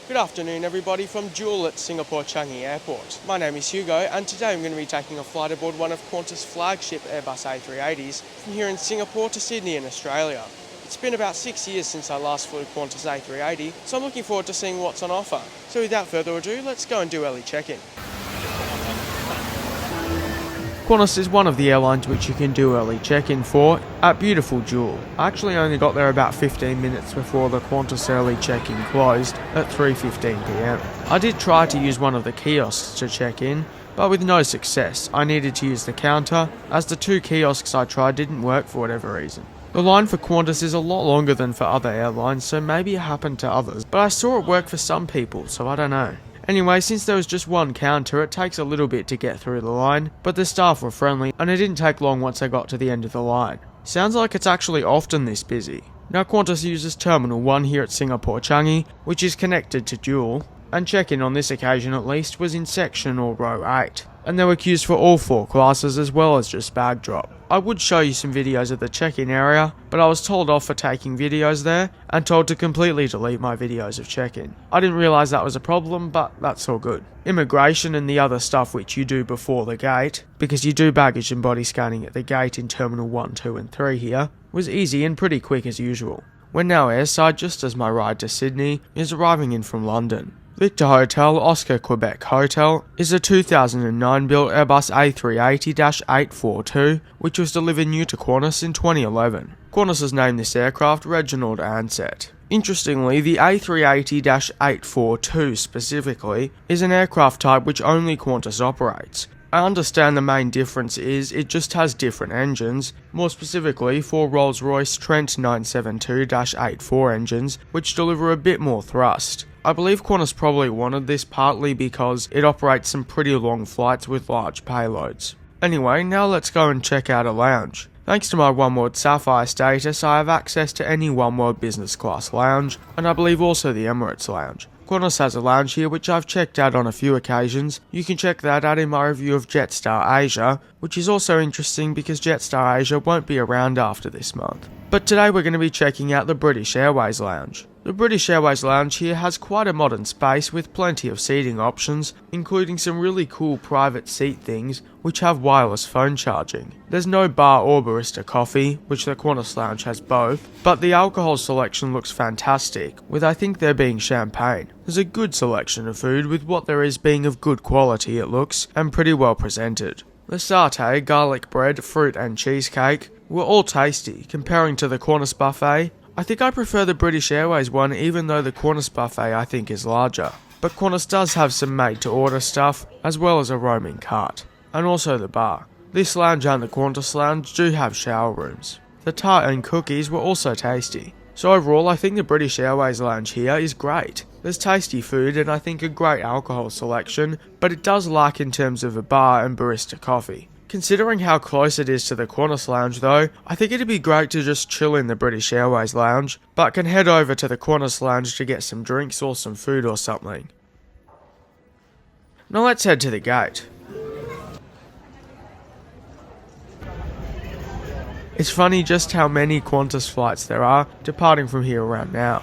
Good afternoon everybody from Jewel at Singapore Changi Airport. My name is Hugo and today I'm going to be taking a flight aboard one of Qantas' flagship Airbus A380s from here in Singapore to Sydney in Australia. It's been about 6 years since I last flew Qantas A380, so I'm looking forward to seeing what's on offer. So without further ado, let's go and do early check-in. Qantas is one of the airlines which you can do early check-in for at beautiful Jewel. I actually only got there about 15 minutes before the Qantas early check-in closed at 3:15 PM. I did try to use one of the kiosks to check in, but with no success. I needed to use the counter, as the two kiosks I tried didn't work for whatever reason. The line for Qantas is a lot longer than for other airlines, so maybe it happened to others, but I saw it work for some people, so I don't know. Anyway, since there was just one counter, it takes a little bit to get through the line, but the staff were friendly and it didn't take long once I got to the end of the line. Sounds like it's actually often this busy. Now Qantas uses Terminal 1 here at Singapore Changi, which is connected to Jewel, and check-in on this occasion at least was in section or row 8, and there were queues for all 4 classes as well as just bag drop. I would show you some videos of the check-in area, but I was told off for taking videos there and told to completely delete my videos of check-in. I didn't realise that was a problem, but that's all good. Immigration and the other stuff which you do before the gate, because you do baggage and body scanning at the gate in Terminal 1, 2 and 3 here, was easy and pretty quick as usual. We're now airside just as my ride to Sydney is arriving in from London. Victor Hotel, Oscar Quebec Hotel, is a 2009 built Airbus A380-842, which was delivered new to Qantas in 2011. Qantas has named this aircraft Reginald Ansett. Interestingly, the A380-842 specifically is an aircraft type which only Qantas operates. I understand the main difference is it just has different engines, more specifically 4 Rolls-Royce Trent 972-84 engines, which deliver a bit more thrust. I believe Qantas probably wanted this partly because it operates some pretty long flights with large payloads. Anyway, now let's go and check out a lounge. Thanks to my Oneworld Sapphire status, I have access to any Oneworld business class lounge, and I believe also the Emirates lounge. Qantas has a lounge here which I've checked out on a few occasions. You can check that out in my review of Jetstar Asia, which is also interesting because Jetstar Asia won't be around after this month. But today we're going to be checking out the British Airways lounge. The British Airways lounge here has quite a modern space with plenty of seating options, including some really cool private seat things which have wireless phone charging. There's no bar or barista coffee, which the Qantas lounge has both, but the alcohol selection looks fantastic, with I think there being champagne. There's a good selection of food, with what there is being of good quality it looks, and pretty well presented. The satay, garlic bread, fruit and cheesecake were all tasty, comparing to the Qantas buffet. I think I prefer the British Airways one, even though the Qantas buffet I think is larger. But Qantas does have some made-to-order stuff, as well as a roaming cart. And also the bar. This lounge and the Qantas lounge do have shower rooms. The tart and cookies were also tasty. So overall, I think the British Airways lounge here is great. There's tasty food and I think a great alcohol selection, but it does lack in terms of a bar and barista coffee. Considering how close it is to the Qantas lounge though, I think it'd be great to just chill in the British Airways lounge, but can head over to the Qantas lounge to get some drinks or some food or something. Now let's head to the gate. It's funny just how many Qantas flights there are departing from here around now.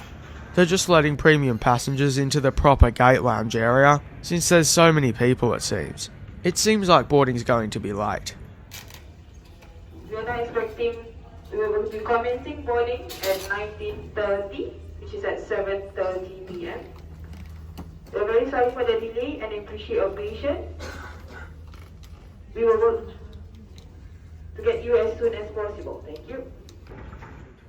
They're just letting premium passengers into the proper gate lounge area, since there's so many people it seems. It seems like boarding's going to be late. We are now expecting, we will be commencing boarding at 19:30, which is at 7:30 PM. We're very sorry for the delay and appreciate your patience. We will work to get you as soon as possible. Thank you.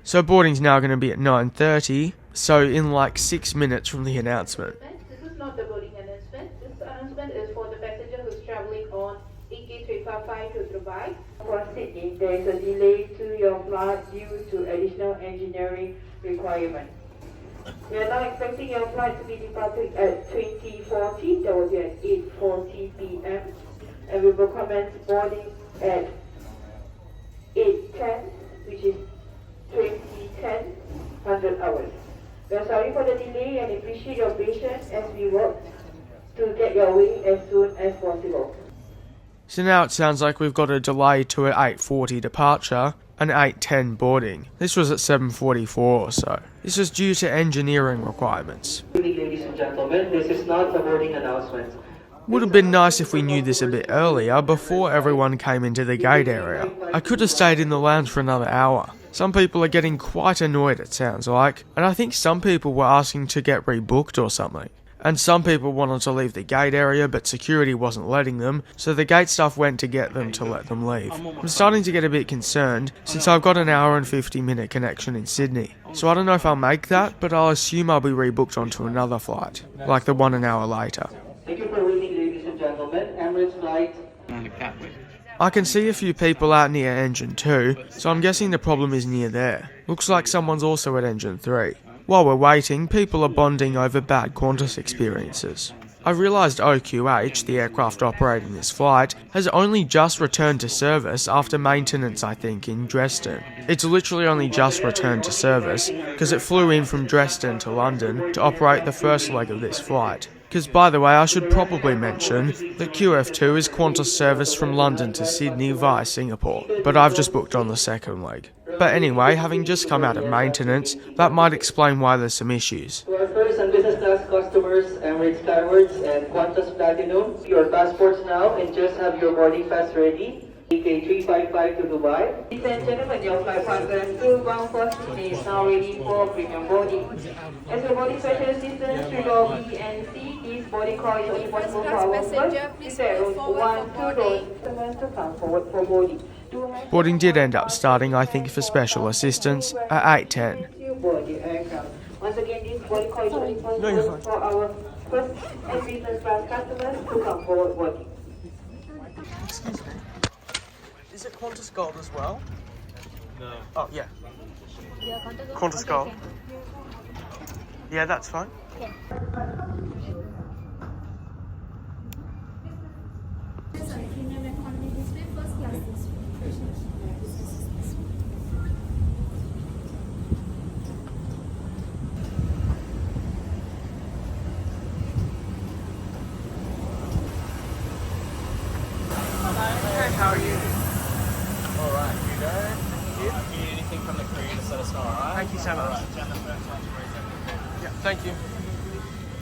So boarding's now going to be at 9:30, so in like 6 minutes from the announcement. This is not the boarding announcement. This announcement is for the passenger who's travelling on EK355 to Dubai. For Sydney, there is a delay to your flight due to additional engineering requirements. We are now expecting your flight to be departing at 20:40. That will be at 8:40 PM. And we will commence boarding at 8:10, which is 20:10, 100 hours. We are sorry for the delay and appreciate your patience as we work to get your way as soon as possible. So now it sounds like we've got a delay to an 8:40 departure and 8:10 boarding. This was at 7:44 or so. This was due to engineering requirements. Ladies and gentlemen, this is not a boarding announcement. Would have been nice if we knew this a bit earlier, before everyone came into the gate area. I could have stayed in the lounge for another hour. Some people are getting quite annoyed, it sounds like, and I think some people were asking to get rebooked or something. And some people wanted to leave the gate area, but security wasn't letting them, so the gate staff went to get them to let them leave. I'm starting to get a bit concerned, since I've got an hour and 50-minute connection in Sydney. So I don't know if I'll make that, but I'll assume I'll be rebooked onto another flight, like the one an hour later. Thank you for waiting, ladies and gentlemen. Emirates flight. I can see a few people out near engine 2, so I'm guessing the problem is near there. Looks like someone's also at engine 3. While we're waiting, people are bonding over bad Qantas experiences. I realised OQH, the aircraft operating this flight, has only just returned to service after maintenance, I think, in Dresden. It's literally only just returned to service, because it flew in from Dresden to London to operate the first leg of this flight. Because, by the way, I should probably mention that QF2 is Qantas service from London to Sydney via Singapore, but I've just booked on the second leg. But anyway, having just come out of maintenance, that might explain why there's some issues. To our first and business class customers, Emirates Skywards and Qantas Platinum, your passports now, and just have your boarding pass ready. AK355 to Dubai. Ladies and gentlemen, your flight partner bound for Sydney is now ready for premium boarding. As your boarding special assistance through door B and C, this boarding call is only possible for our first. Is there room 1, 2 doors to come forward for boarding. Boarding did end up starting, I think, for special assistance at 8:10. Once again, this boarding call is only possible for our first and business class customers to come forward boarding. Excuse me. Is it Qantas Gold as well? No. Oh, yeah. Qantas Gold. Okay. Yeah, that's fine. Okay. Sorry, premium economy this way, first class this way. Hey, how are you? Alright, you go. Thank you. If you need anything from the crew, just let us know, alright? Thank you so much. Alright, down the first one, Yeah, thank you.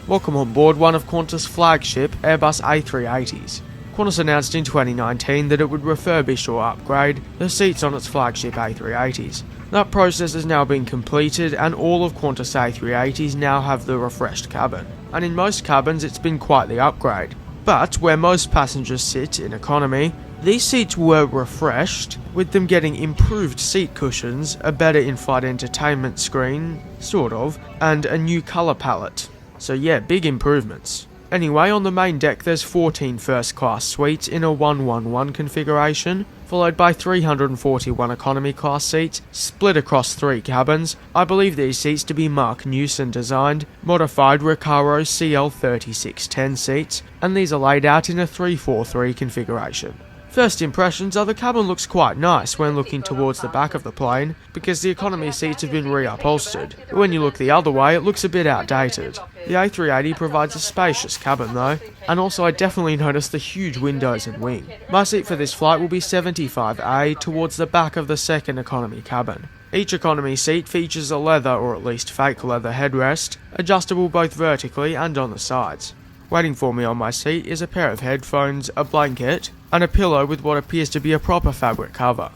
Welcome on board one of Qantas' flagship Airbus A380s. Qantas announced in 2019 that it would refurbish or upgrade the seats on its flagship A380s. That process has now been completed and all of Qantas A380s now have the refreshed cabin. And in most cabins it's been quite the upgrade. But where most passengers sit in economy, these seats were refreshed, with them getting improved seat cushions, a better in-flight entertainment screen, sort of, and a new colour palette. So yeah, big improvements. Anyway, on the main deck there's 14 first class suites in a 111 configuration, followed by 341 economy class seats, split across 3 cabins. I believe these seats to be Mark Newson designed, modified Recaro CL3610 seats, and these are laid out in a 343 configuration. First impressions are the cabin looks quite nice when looking towards the back of the plane, because the economy seats have been reupholstered, but when you look the other way it looks a bit outdated. The A380 provides a spacious cabin though, and also I definitely noticed the huge windows and wing. My seat for this flight will be 75A towards the back of the second economy cabin. Each economy seat features a leather or at least fake leather headrest, adjustable both vertically and on the sides. Waiting for me on my seat is a pair of headphones, a blanket, and a pillow with what appears to be a proper fabric cover.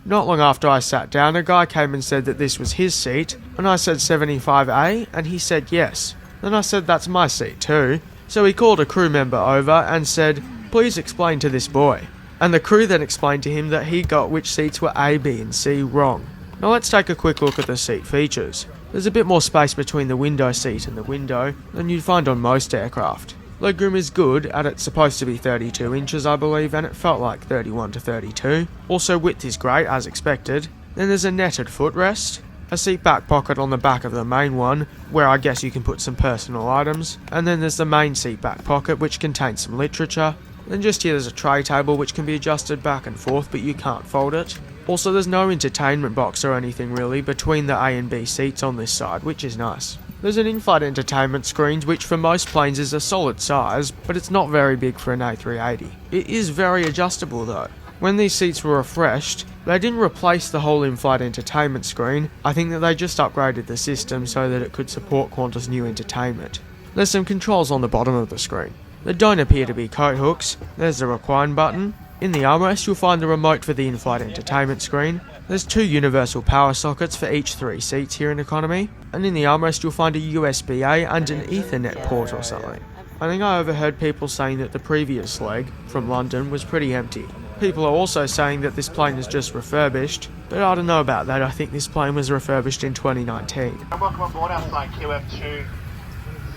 Not long after I sat down, a guy came and said that this was his seat, and I said 75A, and he said yes. Then I said that's my seat too. So he called a crew member over and said, "Please explain to this boy." And the crew then explained to him that he got which seats were A, B and C wrong. Now let's take a quick look at the seat features. There's a bit more space between the window seat and the window than you'd find on most aircraft. Legroom is good, and it's supposed to be 32 inches I believe, and it felt like 31 to 32. Also width is great as expected. Then there's a netted footrest, a seat back pocket on the back of the main one, where I guess you can put some personal items, and then there's the main seat back pocket which contains some literature. Then just here there's a tray table which can be adjusted back and forth but you can't fold it. Also there's no entertainment box or anything really between the A and B seats on this side, which is nice. There's an in-flight entertainment screen which for most planes is a solid size, but it's not very big for an A380. It is very adjustable though. When these seats were refreshed, they didn't replace the whole in-flight entertainment screen. I think that they just upgraded the system so that it could support Qantas' new entertainment. There's some controls on the bottom of the screen. They don't appear to be coat hooks. There's the Recline button. In the armrest you'll find the remote for the in-flight entertainment screen. There's 2 universal power sockets for each 3 seats here in economy, and in the armrest you'll find a USB-A and an Ethernet port or something. I think I overheard people saying that the previous leg, from London, was pretty empty. People are also saying that this plane is just refurbished, but I don't know about that. I think this plane was refurbished in 2019. And welcome on board our flight QF2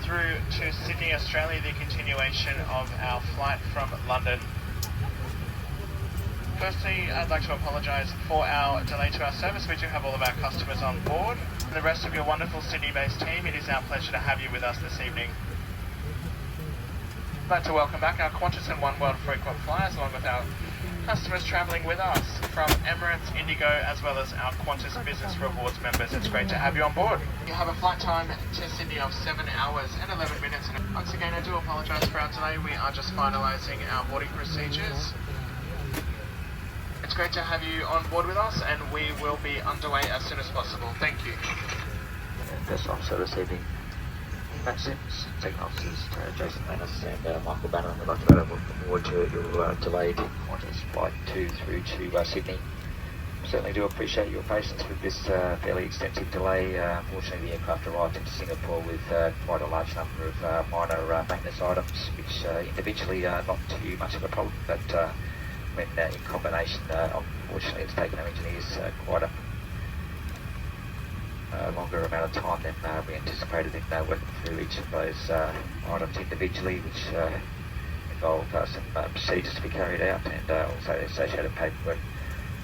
through to Sydney, Australia, the continuation of our flight from London. Firstly, I'd like to apologise for our delay to our service. We do have all of our customers on board. For the rest of your wonderful Sydney-based team, it is our pleasure to have you with us this evening. I'd like to welcome back our Qantas and One World frequent flyers, along with our customers travelling with us from Emirates, Indigo, as well as our Qantas Business Rewards members. It's great to have you on board. You have a flight time to Sydney of 7 hours and 11 minutes. And once again, I do apologise for our delay. We are just finalising our boarding procedures. It's great to have you on board with us, and we will be underway as soon as possible. Thank you. First officer this evening, Matt Sims, second officers Jason Manus and Michael Banner. We'd like to welcome forward to your delayed Qantas flight 2 through to Sydney. Certainly do appreciate your patience with this fairly extensive delay. Unfortunately, the aircraft arrived into Singapore with quite a large number of minor maintenance items, which individually are not too much of a problem, but when in combination, unfortunately it's taken our engineers quite a longer amount of time than we anticipated in working through each of those items individually, which involve some procedures to be carried out and also the associated paperwork.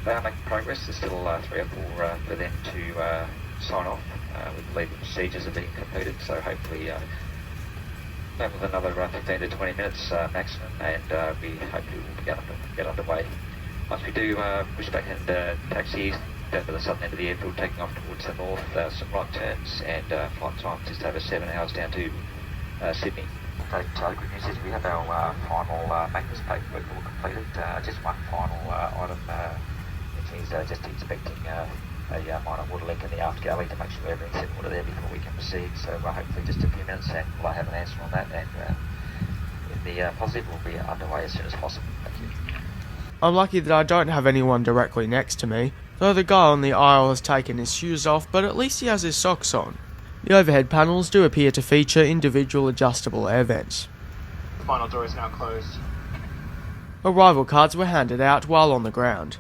They are making progress. There's still 3 or 4 for them to sign off. We believe the procedures are being completed, so hopefully with another 15 to 20 minutes maximum, and we hopefully will get underway. Once we do push back and taxi down to the southern end of the airfield, taking off towards the north, some right turns, and flight time just over 7 hours down to Sydney. Okay, so the good news is we have our final maintenance paperwork all completed. Just one final item, which is just inspecting a minor water leak in the aft galley to make sure everything's in order there before we can proceed. So hopefully just a few minutes and we'll have an answer on that, and in the positive we'll be underway as soon as possible. Thank you. I'm lucky that I don't have anyone directly next to me, though the guy on the aisle has taken his shoes off, but at least he has his socks on. The overhead panels do appear to feature individual adjustable air vents. The final door is now closed. Arrival cards were handed out while on the ground.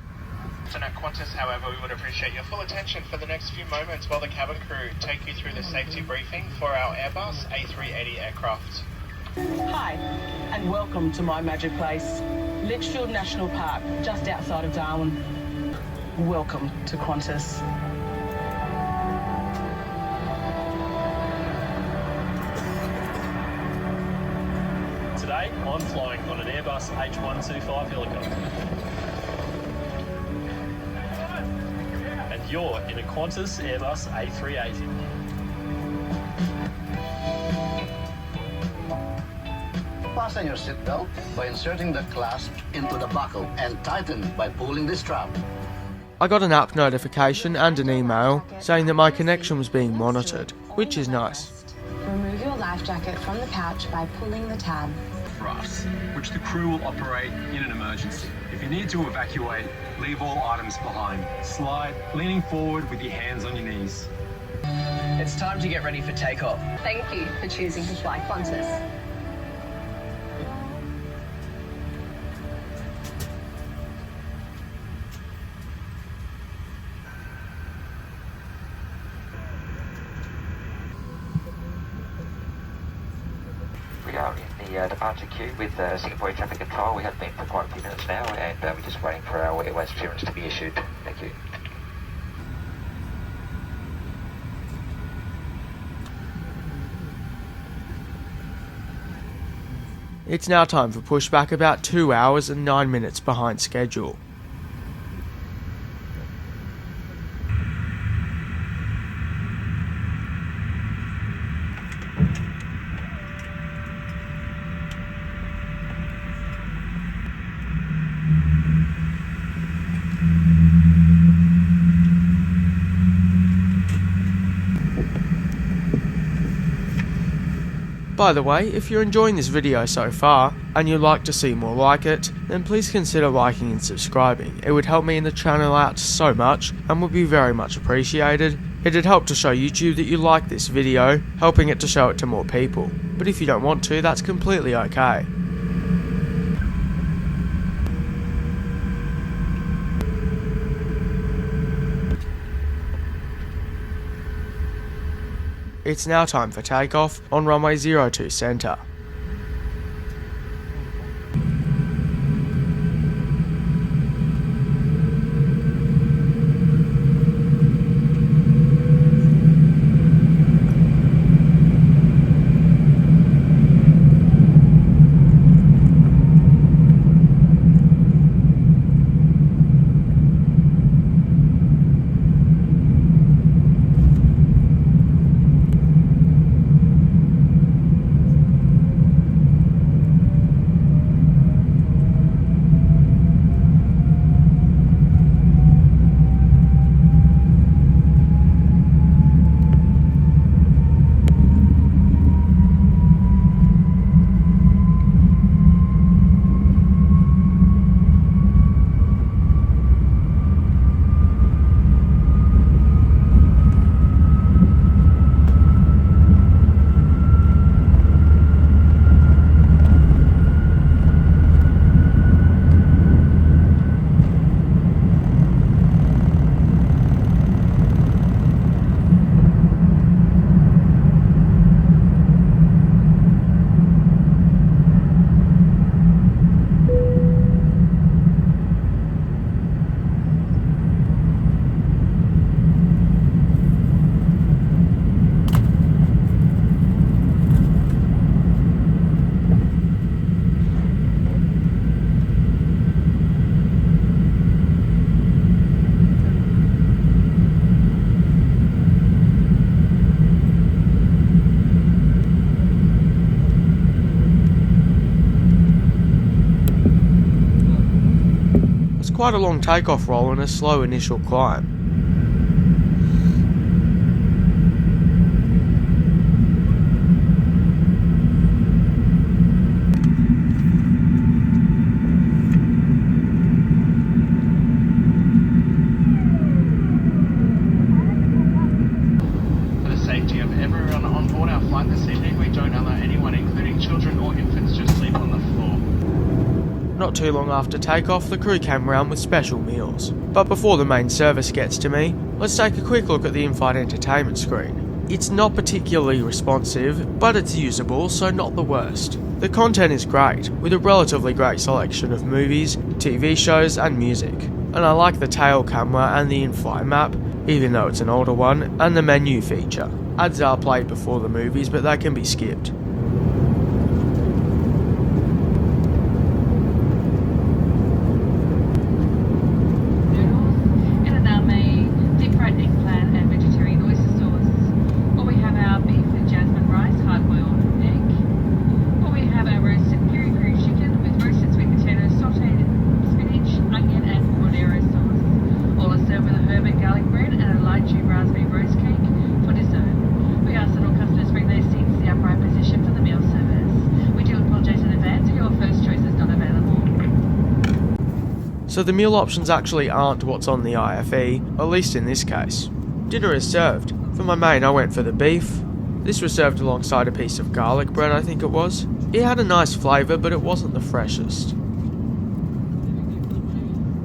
At Qantas, however, we would appreciate your full attention for the next few moments while the cabin crew take you through the safety briefing for our Airbus A380 aircraft. Hi, and welcome to my magic place, Litchfield National Park, just outside of Darwin. Welcome to Qantas. Today, I'm flying on an Airbus H125 helicopter. And you're in a Qantas Airbus A380. Fasten your seatbelt by inserting the clasp into the buckle and tighten by pulling the strap. I got an app notification and an email saying that my connection was being monitored, which is nice. Remove your life jacket from the pouch by pulling the tab. Rafts, which the crew will operate in an emergency. If you need to evacuate, leave all items behind. Slide, leaning forward with your hands on your knees. It's time to get ready for takeoff. Thank you for choosing to fly Qantas. We are in the departure queue with Singapore Air Traffic Control. We have been for quite a few minutes now, and we're just waiting for our Airways clearance to be issued. Thank you. It's now time for pushback, about 2 hours and 9 minutes behind schedule. By the way, if you're enjoying this video so far, and you'd like to see more like it, then please consider liking and subscribing. It would help me and the channel out so much, and would be very much appreciated. It'd help to show YouTube that you like this video, helping it to show it to more people. But if you don't want to, that's completely okay. It's now time for takeoff on runway 02 centre. Quite a long takeoff roll and a slow initial climb. For the safety of everyone on board our flight this evening, we don't allow anyone, including children or infants, to sleep on the floor. Not too long after takeoff, the crew came round with special meals. But before the main service gets to me, let's take a quick look at the in-flight entertainment screen. It's not particularly responsive, but it's usable, so not the worst. The content is great, with a relatively great selection of movies, TV shows and music. And I like the tail camera and the in-flight map, even though it's an older one, and the menu feature. Ads are played before the movies, but they can be skipped. So the meal options actually aren't what's on the IFE, at least in this case. Dinner is served. For my main I went for the beef. This was served alongside a piece of garlic bread, I think it was. It had a nice flavour, but it wasn't the freshest.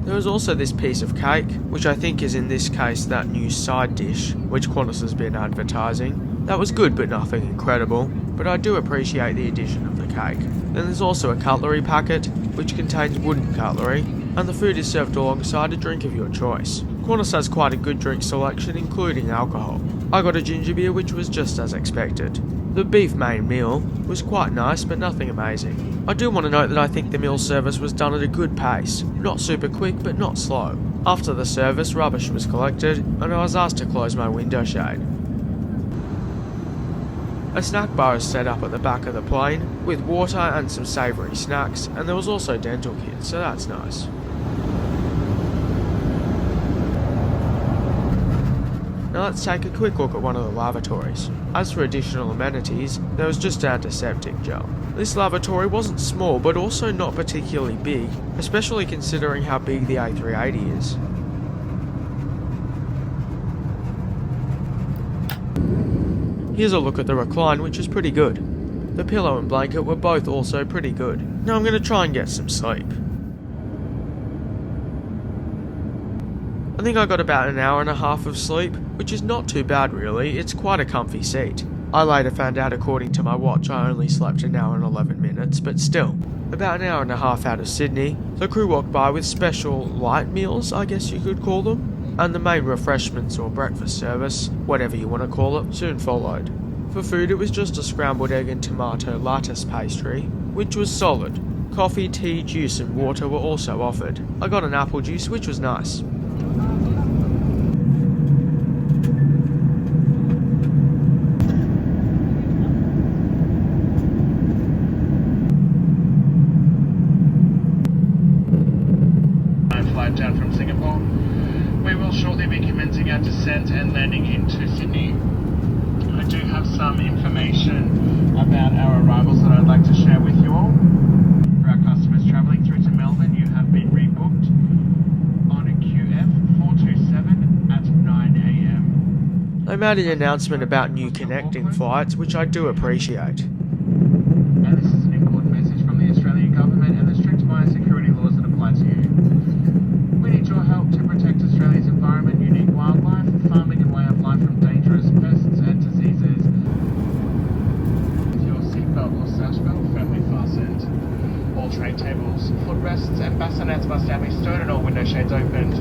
There was also this piece of cake, which I think is in this case that new side dish, which Qantas has been advertising. That was good but nothing incredible, but I do appreciate the addition of the cake. Then there's also a cutlery packet, which contains wooden cutlery, and the food is served alongside a drink of your choice. Qantas has quite a good drink selection, including alcohol. I got a ginger beer, which was just as expected. The beef main meal was quite nice, but nothing amazing. I do want to note that I think the meal service was done at a good pace, not super quick, but not slow. After the service, rubbish was collected, and I was asked to close my window shade. A snack bar is set up at the back of the plane, with water and some savoury snacks, and there was also dental kits, so that's nice. Now let's take a quick look at one of the lavatories. As for additional amenities, there was just antiseptic gel. This lavatory wasn't small, but also not particularly big, especially considering how big the A380 is. Here's a look at the recline, which is pretty good. The pillow and blanket were both also pretty good. Now I'm going to try and get some sleep. I think I got about an hour and a half of sleep, which is not too bad really. It's quite a comfy seat. I later found out according to my watch I only slept an hour and 11 minutes, but still. About an hour and a half out of Sydney, the crew walked by with special light meals, I guess you could call them, and the main refreshments or breakfast service, whatever you want to call it, soon followed. For food, it was just a scrambled egg and tomato lattice pastry, which was solid. Coffee, tea, juice and water were also offered. I got an apple juice, which was nice. Flight down from Singapore. We will shortly be commencing our descent and landing into Sydney. I do have some information about our arrivals that I'd like to share with you all. For our customers travelling through to Melbourne, you have been rebooked on a QF 427 at 9 AM. They made an announcement about new connecting flights, which I do appreciate. And this is an important message from the Australian government and the strict biosecurity laws that apply to you. We need your help to protect Australia's environment, unique wildlife, farming and way of life from dangerous pests and diseases. With your seatbelt or search belt firmly fastened. All tray tables, footrests and bassinets must now be stowed and all window shades opened.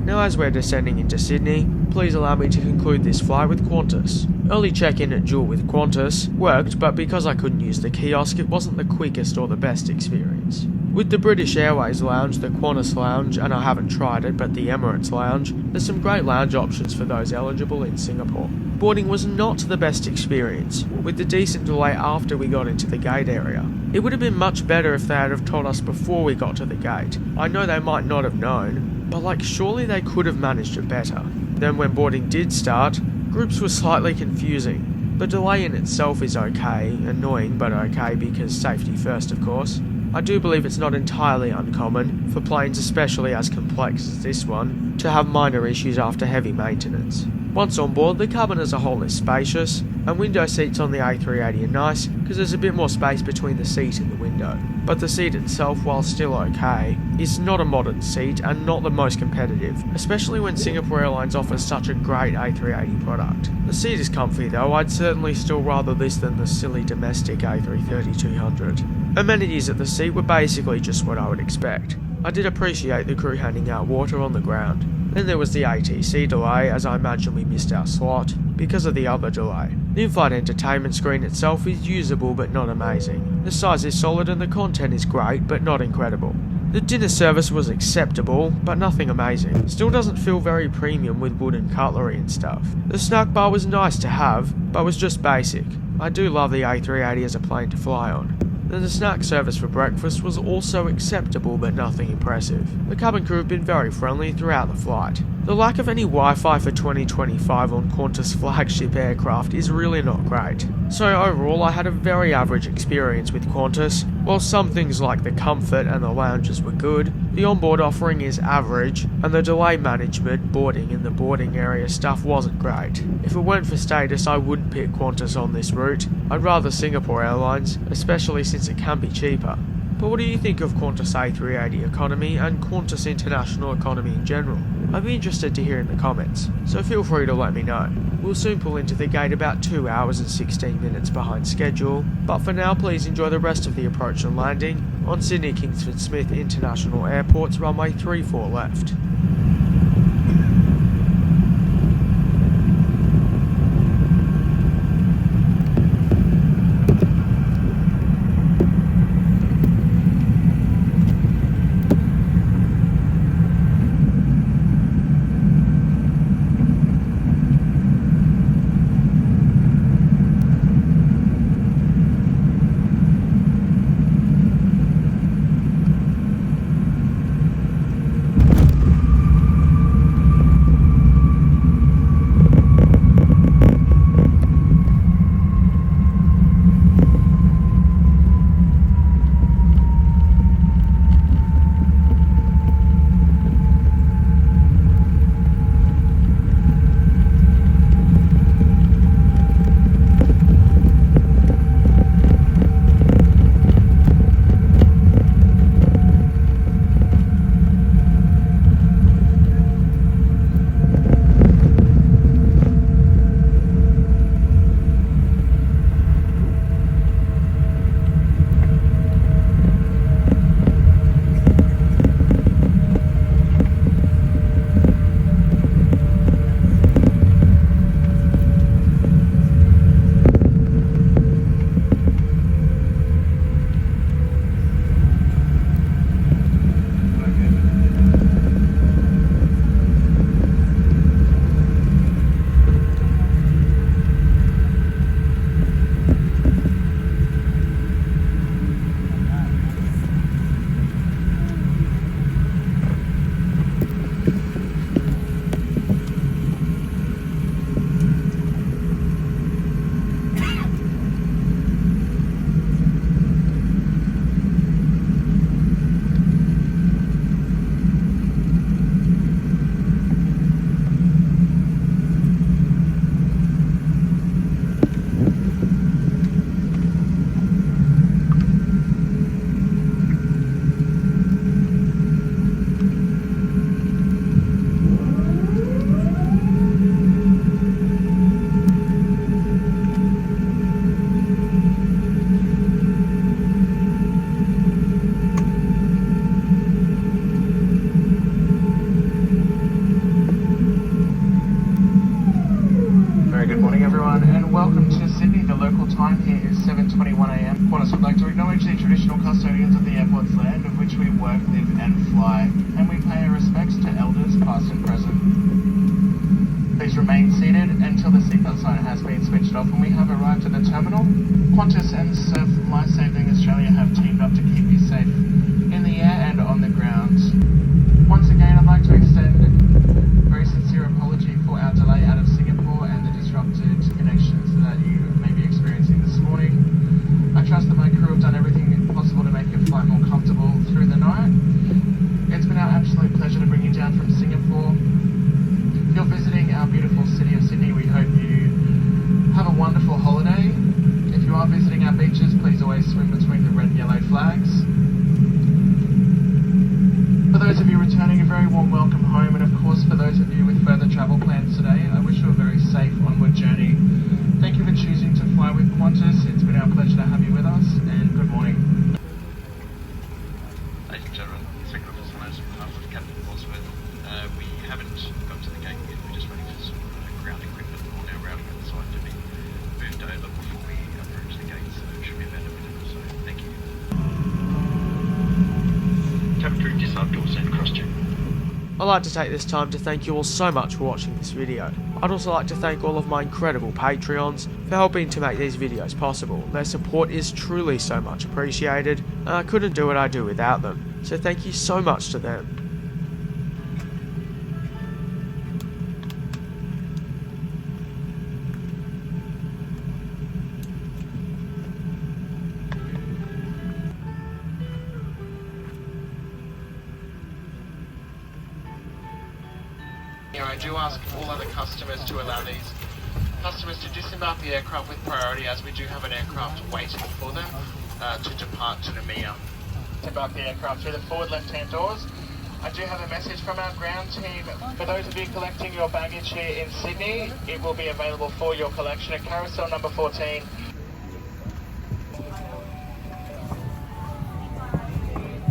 Now as we're descending into Sydney, please allow me to conclude this flight with Qantas. Early check-in at Jewel with Qantas worked, but because I couldn't use the kiosk, it wasn't the quickest or the best experience. With the British Airways lounge, the Qantas lounge, and I haven't tried it, but the Emirates lounge, there's some great lounge options for those eligible in Singapore. Boarding was not the best experience, with the decent delay after we got into the gate area. It would have been much better if they had have told us before we got to the gate. I know they might not have known, but surely they could have managed it better. Then when boarding did start, groups were slightly confusing. The delay in itself is okay, annoying but okay because safety first of course. I do believe it's not entirely uncommon, for planes especially as complex as this one, to have minor issues after heavy maintenance. Once on board, the cabin as a whole is spacious, and window seats on the A380 are nice because there's a bit more space between the seat and the window. But the seat itself, while still okay, is not a modern seat and not the most competitive, especially when Singapore Airlines offers such a great A380 product. The seat is comfy though, I'd certainly still rather this than the silly domestic A330-200. Amenities at the seat were basically just what I would expect. I did appreciate the crew handing out water on the ground. Then there was the ATC delay, as I imagine we missed our slot, because of the other delay. The in-flight entertainment screen itself is usable but not amazing. The size is solid and the content is great but not incredible. The dinner service was acceptable, but nothing amazing. Still doesn't feel very premium with wooden cutlery and stuff. The snack bar was nice to have, but was just basic. I do love the A380 as a plane to fly on. Then the snack service for breakfast was also acceptable but nothing impressive. The cabin crew have been very friendly throughout the flight. The lack of any Wi-Fi for 2025 on Qantas Flagship aircraft is really not great. So overall I had a very average experience with Qantas. While some things like the comfort and the lounges were good, the onboard offering is average and the delay management, boarding and the boarding area stuff wasn't great. If it weren't for status I would pick Qantas on this route. I'd rather Singapore Airlines, especially since it can be cheaper. But what do you think of Qantas A380 economy and Qantas international economy in general? I'd be interested to hear in the comments, so feel free to let me know. We'll soon pull into the gate about 2 hours and 16 minutes behind schedule, but for now please enjoy the rest of the approach and landing on Sydney Kingsford Smith International Airport's runway 34 left. Qantas would like to acknowledge the traditional custodians of the airport's land, of which we work, live and fly, and we pay our respects to elders past and present. Please remain seated until the seatbelt sign has been switched off and we have arrived at the terminal. Qantas and Surf Life Saving Australia have teamed up to keep you safe in the air and on the ground. Once again, I'd like to extend a very sincere apology for our delay out of Singapore and the disrupted connections that you may be experiencing this morning. I trust that my crew have done everything possible to make your flight more comfortable through the night. It's been our absolute pleasure to bring you down from Singapore. If you're visiting our beautiful city of Sydney, we hope you have a wonderful holiday. If you are visiting our beaches, please always swim between the red and yellow flags. For those of you returning, a very warm welcome home, and of course for those of you with further travel plans today, I wish you a very safe onward journey. Thank you for choosing to fly with Qantas. It's been our pleasure to have you with us, and good morning. Ladies and gentlemen, Second Officer on behalf of Captain Bosworth, we haven't got to the gate yet. We're just waiting for some ground equipment on our routing outside to be moved over before we approach the gate, so it should be about a minute or so. Thank you. Cabin crew, disarm doors and cross-check. I'd like to take this time to thank you all so much for watching this video. I'd also like to thank all of my incredible Patreons for helping to make these videos possible. Their support is truly so much appreciated, and I couldn't do what I do without them, so thank you so much to them. I do ask all other customers to allow these customers to disembark the aircraft with priority, as we do have an aircraft waiting for them to depart to Namibia. Disembark the aircraft through the forward left-hand doors. I do have a message from our ground team. For those of you collecting your baggage here in Sydney, it will be available for your collection at carousel number 14.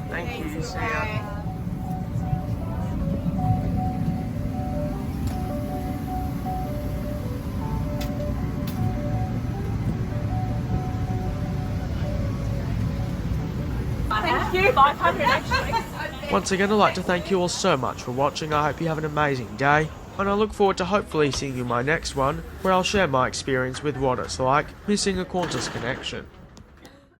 Thank you, see ya. Thank you. 500 actually. Once again, I'd like to thank you all so much for watching. I hope you have an amazing day, and I look forward to hopefully seeing you in my next one, where I'll share my experience with what it's like missing a Qantas connection.